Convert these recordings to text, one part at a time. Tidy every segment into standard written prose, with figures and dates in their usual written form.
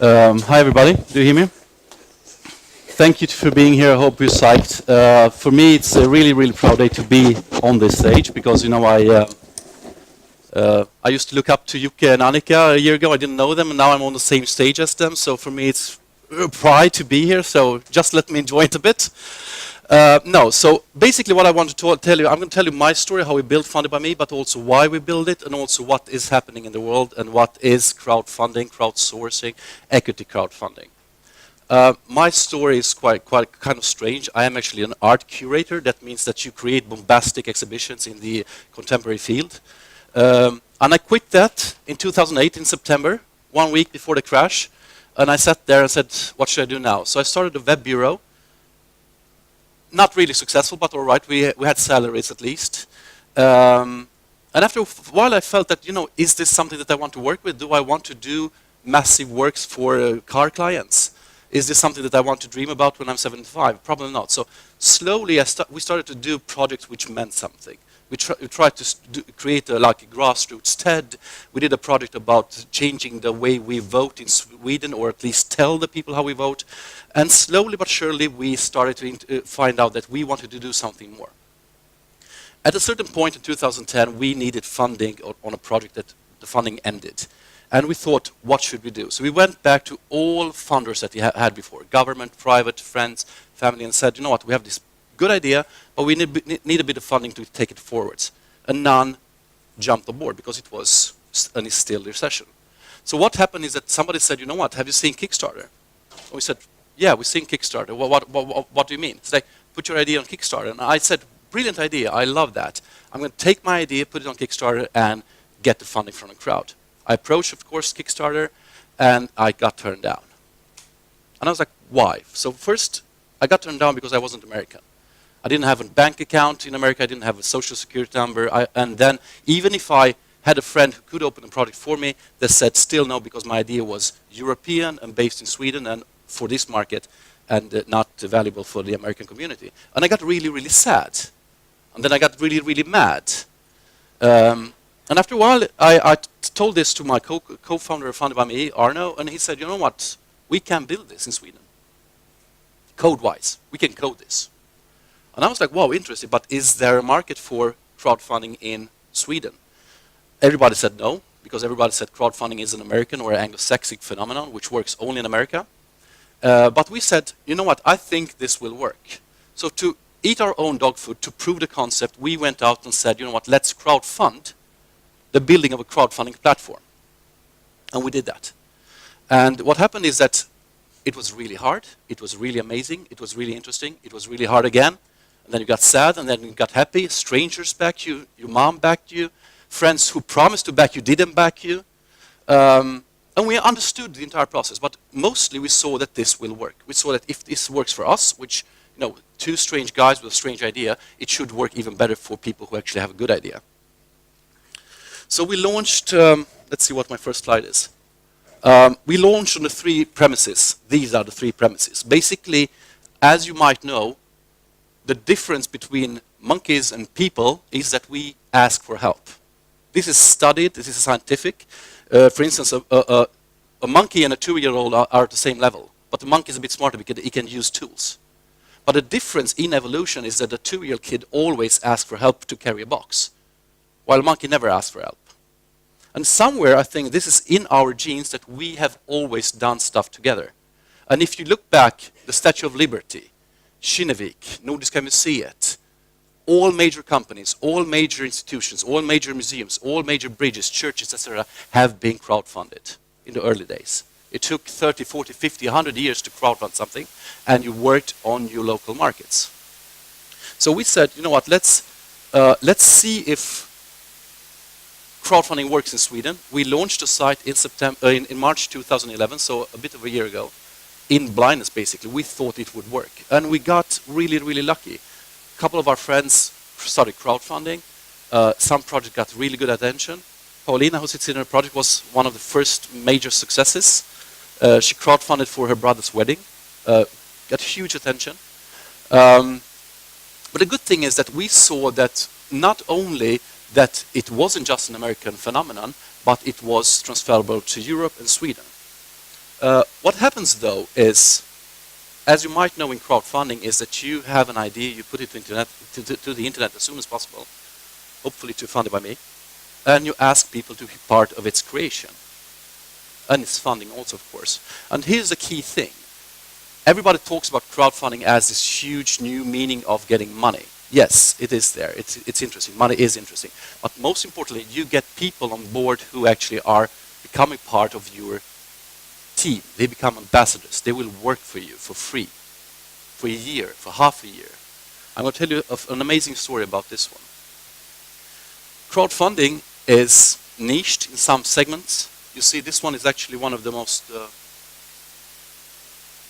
Hi everybody, do you hear me? Thank you for being here, I hope you're psyched. For me it's a really proud day to be on this stage because I used to look up to Jukka and Annika a year ago. I didn't know them and now I'm on the same stage as them, so for me it's a pride to be here, so just let me enjoy it a bit. So basically what I want to tell you, I'm going to tell you my story, how we built FundedByMe, but also why we built it, and also what is happening in the world, and what is crowdfunding, crowdsourcing, equity crowdfunding. My story is quite kind of strange. I am actually an art curator. That means that you create bombastic exhibitions in the contemporary field. And I quit that in 2008 in September, 1 week before the crash, and I sat there and said, what should I do now? So I started a web bureau. Not really successful, but all right, we had salaries at least. And after a while I felt that, is this something that I want to work with? Do I want to do massive works for car clients? Is this something that I want to dream about when I'm 75? Probably not. So slowly we started to do projects which meant something. We tried to create a grassroots TED. We did a project about changing the way we vote in Sweden, or at least tell the people how we vote. And slowly but surely we started to find out that we wanted to do something more. At a certain point in 2010, we needed funding on a project that the funding ended. And we thought, what should we do? So we went back to all funders that we had before, government, private, friends, family, and said, you know what, we have this good idea, but we need a bit of funding to take it forwards. And none jumped on board because it was and is still recession. So what happened is that somebody said, you know what, have you seen Kickstarter? And we said, yeah, we've seen Kickstarter. What do you mean? It's like, put your idea on Kickstarter. And I said, brilliant idea, I love that. I'm going to take my idea, put it on Kickstarter, and get the funding from the crowd. I approached, of course, Kickstarter, and I got turned down. And I was like, why? So first, I got turned down because I wasn't American. I didn't have a bank account in America, I didn't have a social security number, and then even if I had a friend who could open a project for me, they said still no, because my idea was European and based in Sweden and for this market, and not valuable for the American community. And I got really sad. And then I got really mad. And after a while, I told this to my co-founder of FundedByMe, Arno, and he said, you know what, we can build this in Sweden. Code-wise, we can code this. And I was like, wow, interesting, but is there a market for crowdfunding in Sweden? Everybody said no, because everybody said crowdfunding is an American or Anglo-Saxon phenomenon, which works only in America. But we said, you know what, I think this will work. So to eat our own dog food, to prove the concept, we went out and said, you know what, let's crowdfund the building of a crowdfunding platform. And we did that. And what happened is that it was really hard, it was really amazing, it was really interesting, it was really hard again, and then you got sad, and then you got happy, strangers backed you, your mom backed you, friends who promised to back you didn't back you. And we understood the entire process, but mostly we saw that this will work. We saw that if this works for us, which, two strange guys with a strange idea, it should work even better for people who actually have a good idea. So we launched, let's see what my first slide is. We launched on the 3 premises. These are the 3 premises. Basically, as you might know, the difference between monkeys and people is that we ask for help. This is studied, this is scientific. For instance, a monkey and a 2-year-old are at the same level, but the monkey is a bit smarter because he can use tools. But the difference in evolution is that the 2-year-old kid always asks for help to carry a box, while a monkey never asks for help. And somewhere, I think this is in our genes that we have always done stuff together. And if you look back, the Statue of Liberty, Kinnevik, Nordiska Museet, all major companies, all major institutions, all major museums, all major bridges, churches, etc., have been crowdfunded in the early days. It took 30, 40, 50, 100 years to crowdfund something, and you worked on your local markets. So we said, you know what, let's see if crowdfunding works in Sweden. We launched a site in March 2011, so a bit of a year ago, in blindness basically. We thought it would work, and we got really lucky. A couple of our friends started crowdfunding. Some project got really good attention. Paulina, who sits in her project, was one of the first major successes. She crowdfunded for her brother's wedding, got huge attention. But the good thing is that we saw that not only that it wasn't just an American phenomenon, but it was transferable to Europe and Sweden. What happens though is, as you might know in crowdfunding, is that you have an idea, you put it to the internet as soon as possible, hopefully to FundedByMe, and you ask people to be part of its creation. And its funding also, of course. And here's the key thing. Everybody talks about crowdfunding as this huge new meaning of getting money. Yes, it is there. It's interesting. Money is interesting. But most importantly, you get people on board who actually are becoming part of your team. They become ambassadors. They will work for you for free, for a year, for half a year. I'm going to tell you an amazing story about this one. Crowdfunding is niched in some segments. You see, this one is actually one of the most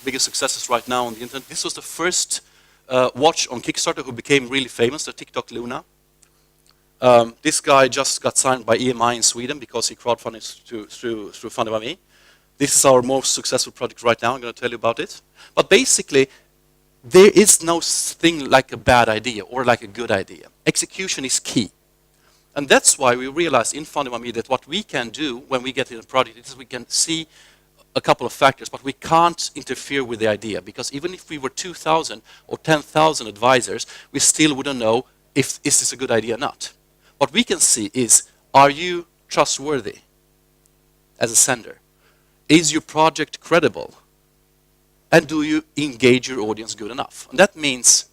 biggest successes right now on the internet. This was the first watch on Kickstarter who became really famous, the TikTok Luna. This guy just got signed by EMI in Sweden because he crowdfunded through FundedByMe. This is our most successful project right now. I'm going to tell you about it. But basically, there is no thing like a bad idea or like a good idea. Execution is key. And that's why we realized in FundedByMe that what we can do when we get in a project is we can see a couple of factors, but we can't interfere with the idea, because even if we were 2,000 or 10,000 advisors, we still wouldn't know if is this a good idea or not. What we can see is, are you trustworthy as a sender? Is your project credible? And do you engage your audience good enough? And that means,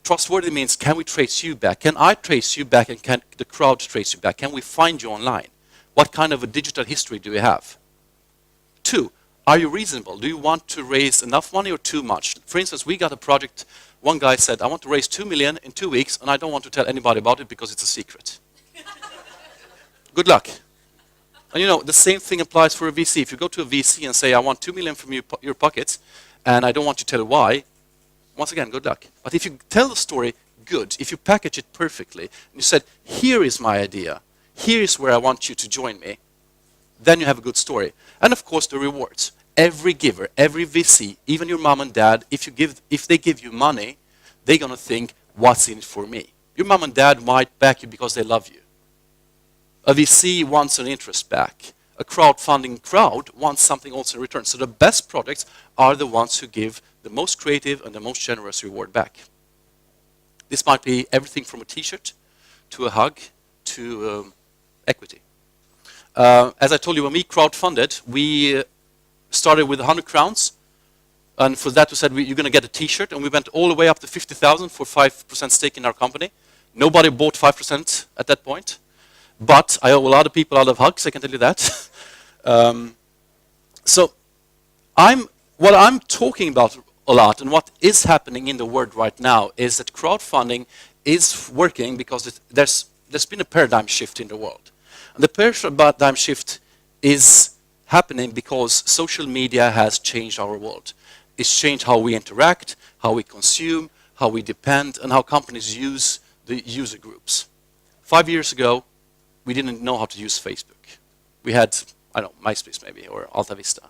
trustworthy means, can we trace you back? Can I trace you back, and can the crowd trace you back? Can we find you online? What kind of a digital history do you have? 2, are you reasonable? Do you want to raise enough money or too much? For instance, we got a project, one guy said, I want to raise 2 million in 2 weeks, and I don't want to tell anybody about it because it's a secret. Good luck. And you know, the same thing applies for a VC. If you go to a VC and say, I want 2 million from your pockets, and I don't want you to tell why, once again, good luck. But if you tell the story good, if you package it perfectly, and you said, here is my idea, here is where I want you to join me, then you have a good story. And of course, the rewards. Every giver, every VC, even your mom and dad, if they give you money, they're going to think, what's in it for me? Your mom and dad might back you because they love you. A VC wants an interest back. A crowdfunding crowd wants something also in return. So the best projects are the ones who give the most creative and the most generous reward back. This might be everything from a t-shirt to a hug to equity. As I told you, when we crowdfunded, we started with 100 crowns. And for that we said, you're going to get a t-shirt. And we went all the way up to 50,000 for 5% stake in our company. Nobody bought 5% at that point. But I owe a lot of people a lot of hugs, I can tell you that. So what I'm talking about a lot, and what is happening in the world right now, is that crowdfunding is working because there's been a paradigm shift in the world. And the paradigm shift is happening because social media has changed our world. It's changed how we interact, how we consume, how we depend, and how companies use the user groups. 5 years ago, we didn't know how to use Facebook. We had, I don't know, MySpace maybe, or Alta Vista.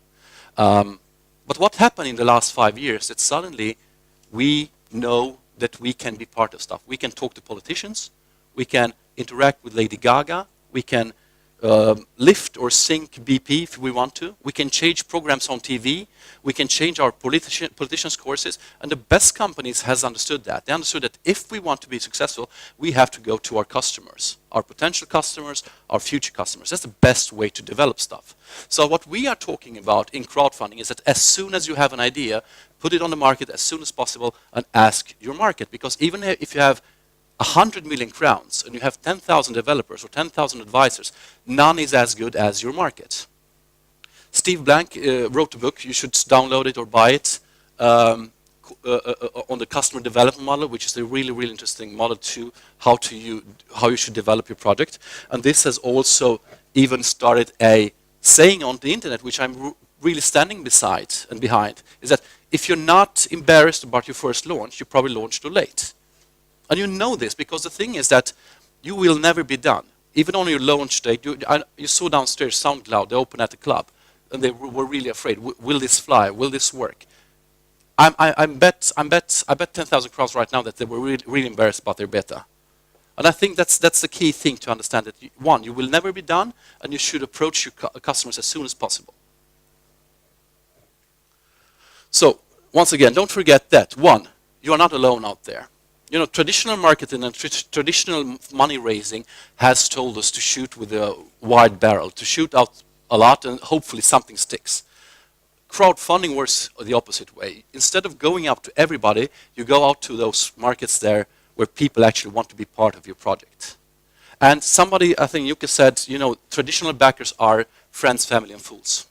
But what happened in the last 5 years, that suddenly we know that we can be part of stuff. We can talk to politicians, we can interact with Lady Gaga, we can lift or sink BP if we want to. We can change programs on TV. We can change our politicians' courses. And the best companies has understood that. They understood that if we want to be successful, we have to go to our customers, our potential customers, our future customers. That's the best way to develop stuff. So what we are talking about in crowdfunding is that as soon as you have an idea, put it on the market as soon as possible and ask your market. Because even if you have 100 million crowns and you have 10,000 developers or 10,000 advisors, none is as good as your market. Steve Blank wrote a book, you should download it or buy it, on the customer development model, which is a really, really interesting model to how you should develop your project. And this has also even started a saying on the internet, which I'm really standing beside and behind, is that if you're not embarrassed about your first launch, you probably launched too late. And you know this because the thing is that you will never be done. Even on your launch date, you saw downstairs SoundCloud, they opened at the club, and they were really afraid. Will this fly? Will this work? I bet 10,000 crowns right now that they were really embarrassed about their beta. And I think that's the key thing to understand, that one, you will never be done, and you should approach your customers as soon as possible. once again, don't forget that, one, you are not alone out there. You know, traditional marketing and traditional money raising has told us to shoot with a wide barrel, to shoot out a lot and hopefully something sticks. Crowdfunding works the opposite way. Instead of going out to everybody, you go out to those markets there where people actually want to be part of your project. And somebody, I think Jukka said, you know, traditional backers are friends, family, and fools.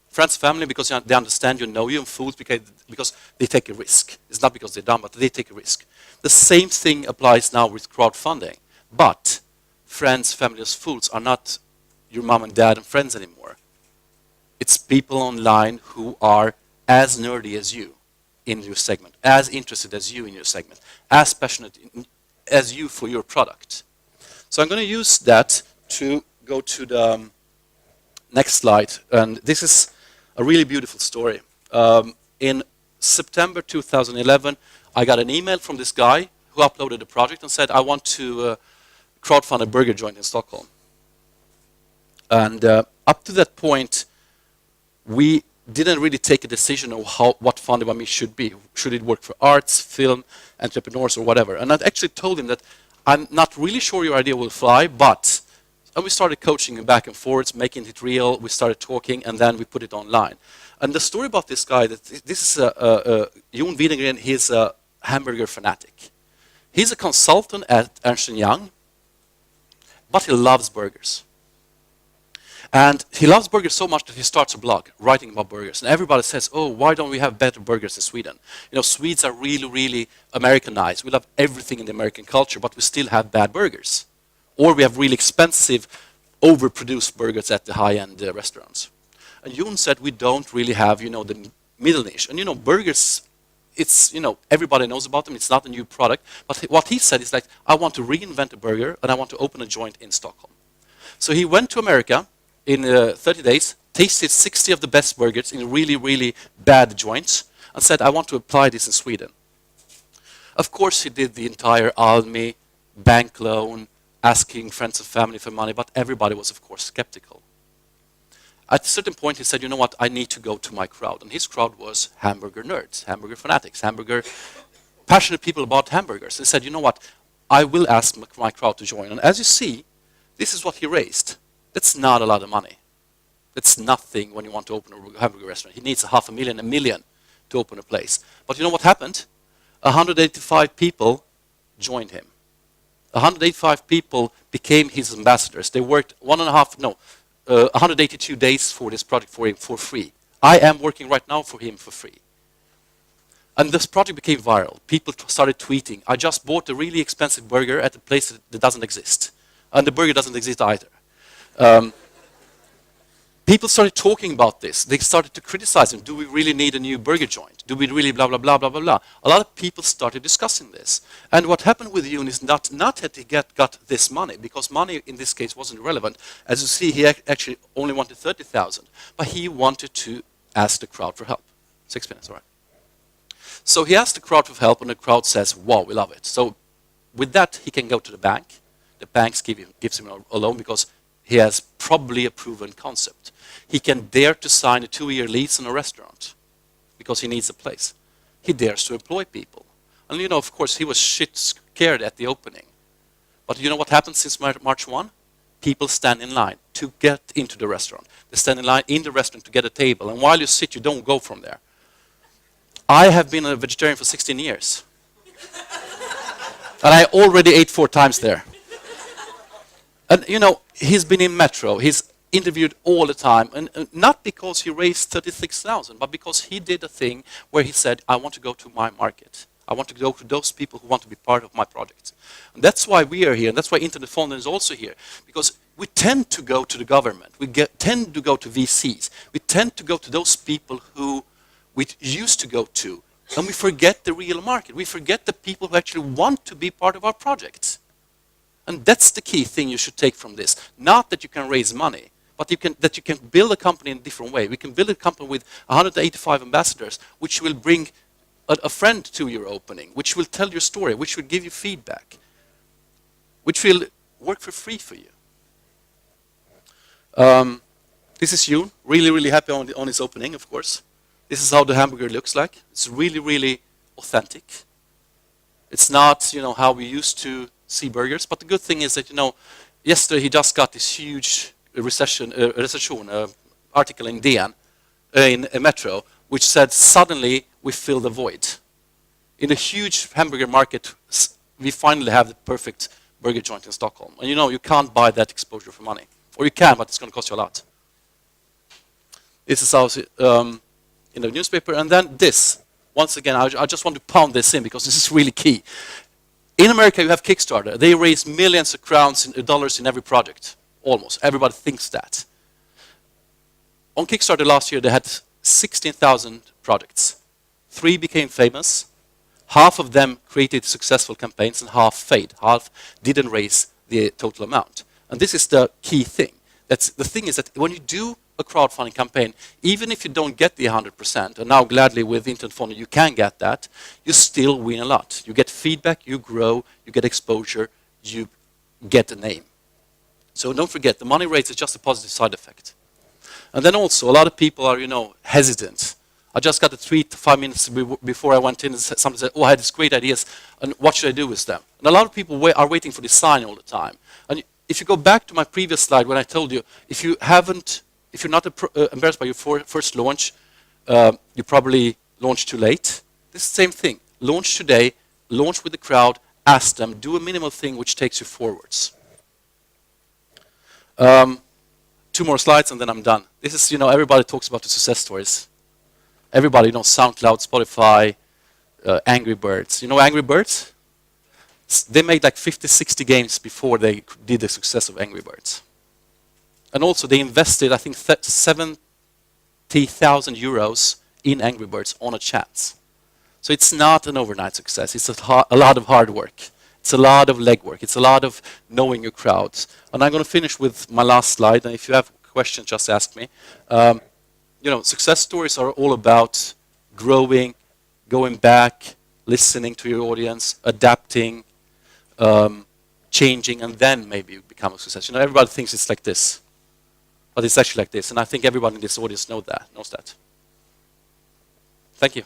Friends, family, because they understand you, know you, and fools because they take a risk. It's not because they're dumb, but they take a risk. The same thing applies now with crowdfunding. But friends, family, and fools are not your mom and dad and friends anymore. It's people online who are as nerdy as you in your segment, as interested as you in your segment, as passionate as you for your product. So I'm going to use that to go to the next slide. And this is a really beautiful story. In September 2011, I got an email from this guy who uploaded a project and said, I want to crowdfund a burger joint in Stockholm. And up to that point, we didn't really take a decision of what FundedByMe should be. Should it work for arts, film, entrepreneurs, or whatever? And I actually told him that I'm not really sure your idea will fly, but... And we started coaching him back and forwards, making it real. We started talking, and then we put it online. And the story about this guy, that this is Jon Widengren, he's a hamburger fanatic. He's a consultant at Ernst & Young, but he loves burgers. And he loves burgers so much that he starts a blog writing about burgers. And everybody says, oh, why don't we have better burgers in Sweden? You know, Swedes are really, really Americanized. We love everything in the American culture, but we still have bad burgers. Or we have really expensive, overproduced burgers at the high-end restaurants. And Jon said we don't really have, you know, the middle niche. And, you know, burgers, it's, you know, everybody knows about them. It's not a new product. But what he said is like, I want to reinvent a burger, and I want to open a joint in Stockholm. So he went to America in 30 days, tasted 60 of the best burgers in really, really bad joints, and said, I want to apply this in Sweden. Of course, he did the entire alumni, bank loan, asking friends and family for money, but everybody was, of course, skeptical. At a certain point, he said, you know what, I need to go to my crowd. And his crowd was hamburger nerds, hamburger fanatics, passionate people about hamburgers. He said, you know what, I will ask my crowd to join. And as you see, this is what he raised. That's not a lot of money. That's nothing when you want to open a hamburger restaurant. He needs $500,000, $1 million to open a place. But you know what happened? 185 people joined him. 185 people became his ambassadors. They worked 182 days for this project for him for free. I am working right now for him for free. And this project became viral. People started tweeting, I just bought a really expensive burger at a place that doesn't exist. And the burger doesn't exist either. People started talking about this. They started to criticize him. Do we really need a new burger joint? Do we really blah, blah, blah, blah, blah, blah? A lot of people started discussing this. And what happened with Jon is not that he got this money, because money in this case wasn't relevant. As you see, he actually only wanted 30,000. But he wanted to ask the crowd for help. 6 minutes, all right. So he asked the crowd for help, and the crowd says, wow, we love it. So with that, he can go to the bank. The bank gives him a loan because he has probably a proven concept. He can dare to sign a 2-year lease on a restaurant because he needs a place. He dares to employ people. And you know, of course, he was shit scared at the opening. But you know what happened since March 1? People stand in line to get into the restaurant. They stand in line in the restaurant to get a table. And while you sit, you don't go from there. I have been a vegetarian for 16 years. And I already ate 4 times there. And you know, he's been in Metro. He's interviewed all the time, and not because he raised 36,000, but because he did a thing where he said, I want to go to my market. I want to go to those people who want to be part of my project. And that's why we are here, and that's why Internet Fonden is also here, because we tend to go to the government. We tend to go to VCs. We tend to go to those people who we used to go to, and we forget the real market. We forget the people who actually want to be part of our projects. And that's the key thing you should take from this. Not that you can raise money, but that you can build a company in a different way. We can build a company with 185 ambassadors, which will bring a friend to your opening, which will tell your story, which will give you feedback, which will work for free for you. This is Jon, really, really happy on his opening, of course. This is how the hamburger looks like. It's really, really authentic. It's not, how we used to see burgers. But the good thing is that, yesterday he just got this huge recession article in DN, in a Metro, which said suddenly we fill the void. In a huge hamburger market, we finally have the perfect burger joint in Stockholm. And you can't buy that exposure for money. Or you can, but it's going to cost you a lot. This is how in the newspaper. And then this. Once again, I just want to pound this in because this is really key. In America, you have Kickstarter. They raise millions of dollars in every project. Almost. Everybody thinks that. On Kickstarter last year, they had 16,000 projects. 3 became famous. Half of them created successful campaigns and half failed. Half didn't raise the total amount. And this is the key thing. The thing is that when you do a crowdfunding campaign, even if you don't get the 100%, and now gladly with internet funding you can get that, you still win a lot. You get feedback, you grow, you get exposure, you get a name. So don't forget, the money raised is just a positive side effect. And then also, a lot of people are, hesitant. I just got a tweet 5 minutes before I went in, and somebody said, oh, I had these great ideas, and what should I do with them? And a lot of people are waiting for this sign all the time. And if you go back to my previous slide when I told you, if you're not embarrassed by your first launch, you probably launched too late. This is the same thing. Launch today, launch with the crowd, ask them, do a minimal thing which takes you forwards. 2 more slides and then I'm done. This is, everybody talks about the success stories. Everybody knows SoundCloud, Spotify, Angry Birds. You know Angry Birds? They made like 50, 60 games before they did the success of Angry Birds. And also they invested, I think, 70,000 euros in Angry Birds on a chance. So it's not an overnight success. It's a lot of hard work. It's a lot of legwork. It's a lot of knowing your crowds. And I'm going to finish with my last slide. And if you have questions, just ask me. Success stories are all about growing, going back, listening to your audience, adapting, changing, and then maybe you become a success. Everybody thinks it's like this. But it's actually like this. And I think everybody in this audience knows that. Thank you.